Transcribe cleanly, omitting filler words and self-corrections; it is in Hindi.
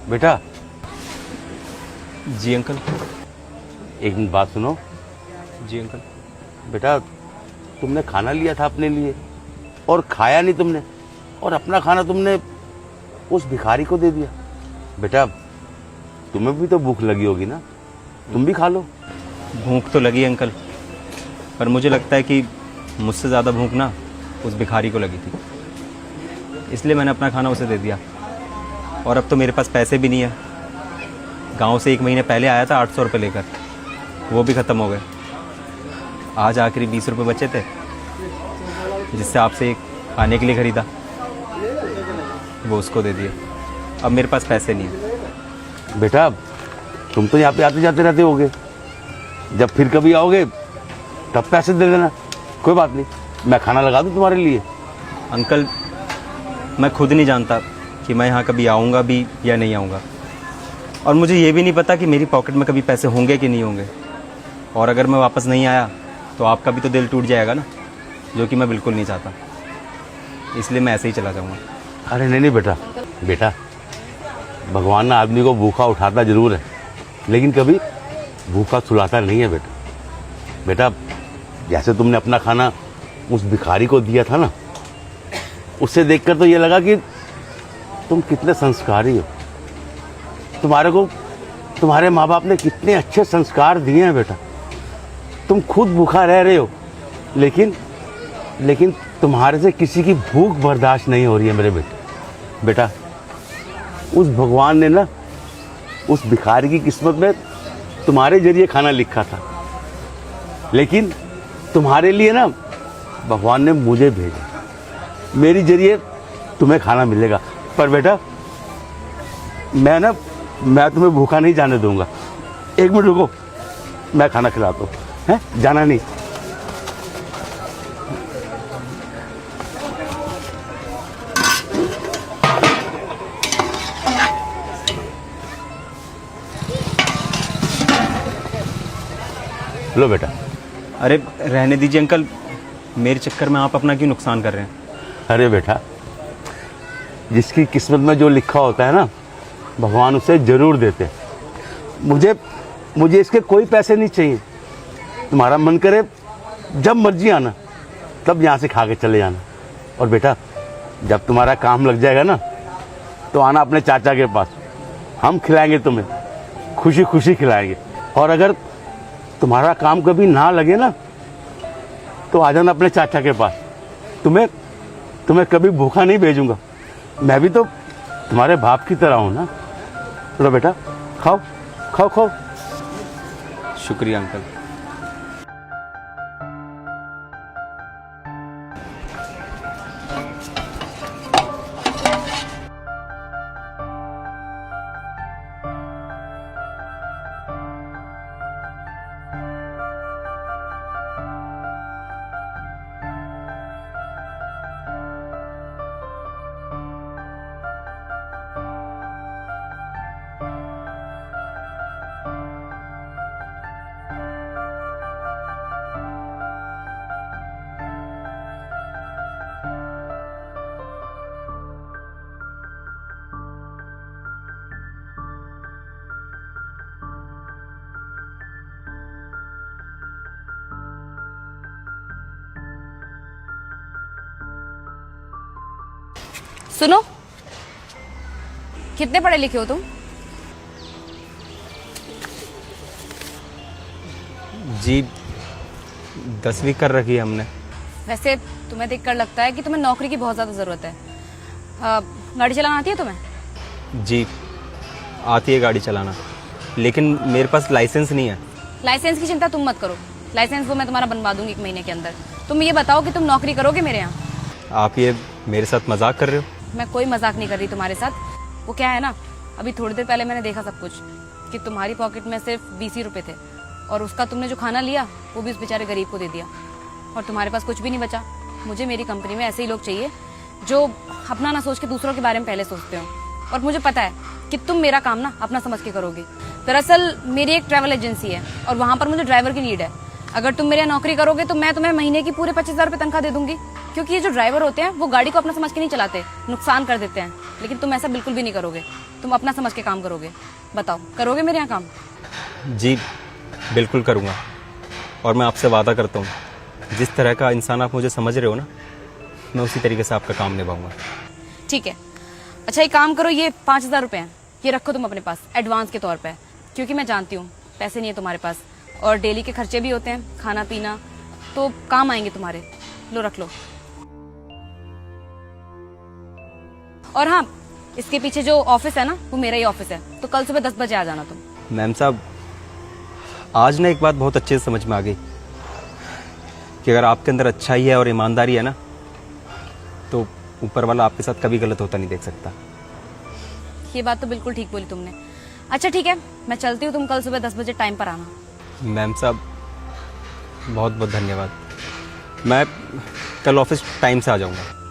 बेटा। जी अंकल। एक मिनट बात सुनो। जी अंकल। बेटा तुमने खाना लिया था अपने लिए और खाया नहीं तुमने, और अपना खाना तुमने उस भिखारी को दे दिया। बेटा तुम्हें भी तो भूख लगी होगी ना, तुम भी खा लो। भूख तो लगी अंकल, पर मुझे लगता है कि मुझसे ज़्यादा भूख ना उस भिखारी को लगी थी, इसलिए मैंने अपना खाना उसे दे दिया। और अब तो मेरे पास पैसे भी नहीं है। गांव से 1 महीने पहले आया था 800 रुपये लेकर, वो भी ख़त्म हो गए। आज आखिरी 20 रुपये बचे थे, जिससे आपसे एक खाने के लिए ख़रीदा, वो उसको दे दिए। अब मेरे पास पैसे नहीं है। बेटा तुम तो यहाँ पे आते जाते रहते होगे, जब फिर कभी आओगे तब पैसे दे देना। कोई बात नहीं, मैं खाना लगा दूँ तुम्हारे लिए। अंकल मैं खुद नहीं जानता कि मैं यहाँ कभी आऊँगा भी या नहीं आऊँगा, और मुझे ये भी नहीं पता कि मेरी पॉकेट में कभी पैसे होंगे कि नहीं होंगे। और अगर मैं वापस नहीं आया तो आपका भी तो दिल टूट जाएगा ना, जो कि मैं बिल्कुल नहीं चाहता। इसलिए मैं ऐसे ही चला जाऊँगा। अरे नहीं नहीं बेटा, बेटा भगवान ना आदमी को भूखा उठाता जरूर है, लेकिन कभी भूखा सुलाता नहीं है बेटा। बेटा जैसे तुमने अपना खाना उस भिखारी को दिया था ना, उससे देखकर तो ये लगा कि तुम कितने संस्कारी हो। तुम्हारे को तुम्हारे माँ बाप ने कितने अच्छे संस्कार दिए हैं बेटा। तुम खुद भूखा रह रहे हो, लेकिन तुम्हारे से किसी की भूख बर्दाश्त नहीं हो रही है मेरे बेटे। बेटा उस भगवान ने ना उस भिखारी की किस्मत में तुम्हारे जरिए खाना लिखा था, लेकिन तुम्हारे लिए ना भगवान ने मुझे भेजा, मेरी जरिए तुम्हें खाना मिलेगा। पर बेटा मैं तुम्हें भूखा नहीं जाने दूंगा। 1 मिनट रुको, मैं खाना खिलाता हूँ। हैं, जाना नहीं। लो बेटा। अरे रहने दीजिए अंकल, मेरे चक्कर में आप अपना क्यों नुकसान कर रहे हैं? अरे बेटा जिसकी किस्मत में जो लिखा होता है ना, भगवान उसे जरूर देते हैं। मुझे इसके कोई पैसे नहीं चाहिए। तुम्हारा मन करे जब मर्जी आना, तब यहाँ से खा के चले जाना। और बेटा जब तुम्हारा काम लग जाएगा ना, तो आना अपने चाचा के पास, हम खिलाएंगे तुम्हें, खुशी खुशी खिलाएंगे। और अगर तुम्हारा काम कभी ना लगे ना, तो आ जाना अपने चाचा के पास। तुम्हें कभी भूखा नहीं भेजूंगा। मैं भी तो तुम्हारे बाप की तरह हूँ ना। लो बेटा खाओ खाओ खाओ। शुक्रिया अंकल। सुनो, कितने पढ़े लिखे हो तुम? जी 10वीं कर रखी है हमने। वैसे तुम्हें देखकर लगता है कि तुम्हें नौकरी की बहुत ज्यादा जरूरत है। गाड़ी चलाना आती है तुम्हें? जी आती है गाड़ी चलाना, लेकिन मेरे पास लाइसेंस नहीं है। लाइसेंस की चिंता तुम मत करो, लाइसेंस वो मैं तुम्हारा बनवा दूंगी 1 महीने के अंदर। तुम ये बताओ कि तुम नौकरी करोगे मेरे यहाँ? आप ये मेरे साथ मजाक कर रहे हो? मैं कोई मजाक नहीं कर रही तुम्हारे साथ। वो क्या है ना, अभी थोड़ी देर पहले मैंने देखा सब कुछ, कि तुम्हारी पॉकेट में सिर्फ 20 ही रुपए थे, और उसका तुमने जो खाना लिया वो भी उस बेचारे गरीब को दे दिया, और तुम्हारे पास कुछ भी नहीं बचा। मुझे मेरी कंपनी में ऐसे ही लोग चाहिए जो अपना ना सोच के दूसरों के बारे में पहले सोचते हो, और मुझे पता है कि तुम मेरा काम ना अपना समझ के करोगे। दरअसल मेरी एक ट्रैवल एजेंसी है और वहाँ पर मुझे ड्राइवर की नीड है। अगर तुम मेरे यहाँ नौकरी करोगे तो मैं तुम्हें महीने की पूरे 25,000 रुपये तनख्वाह दे दूंगी, क्योंकि ये जो ड्राइवर होते हैं वो गाड़ी को अपना समझ के नहीं चलाते, नुकसान कर देते हैं। लेकिन तुम ऐसा बिल्कुल भी नहीं करोगे। तुम अपना समझ के काम करोगे। बताओ, करोगे मेरे यहाँ काम? जी बिल्कुल करूँगा, और मैं आपसे वादा करता हूँ जिस तरह का इंसान आप मुझे समझ रहे हो ना, मैं उसी तरीके से आपका काम निभाऊंगा। ठीक है। अच्छा, एक काम करो, ये 5,000 रुपये हैं, ये रखो तुम अपने पास एडवांस के तौर पे, क्योंकि मैं जानती हूँ पैसे नहीं है तुम्हारे पास, और डेली के खर्चे भी होते हैं, खाना पीना, तो काम आएंगे तुम्हारे। लो, रख लो। और हाँ, इसके पीछे जो ऑफिस है ना, वो मेरा ही ऑफिस है, तो कल सुबह 10 बजे आ जाना तुम। मैम साहब, आज ना एक बात बहुत अच्छे से समझ में आ गई कि अगर आपके अंदर अच्छाई है और ईमानदारी है ना, तो ऊपर वाला आपके साथ कभी गलत होता नहीं देख सकता। ये बात तो बिल्कुल ठीक बोली तुमने। अच्छा ठीक है, मैं चलती हूँ, तुम कल सुबह 10 बजे टाइम पर आना। मैम साहब, बहुत बहुत धन्यवाद। मैं कल ऑफिस टाइम से आ जाऊँगा।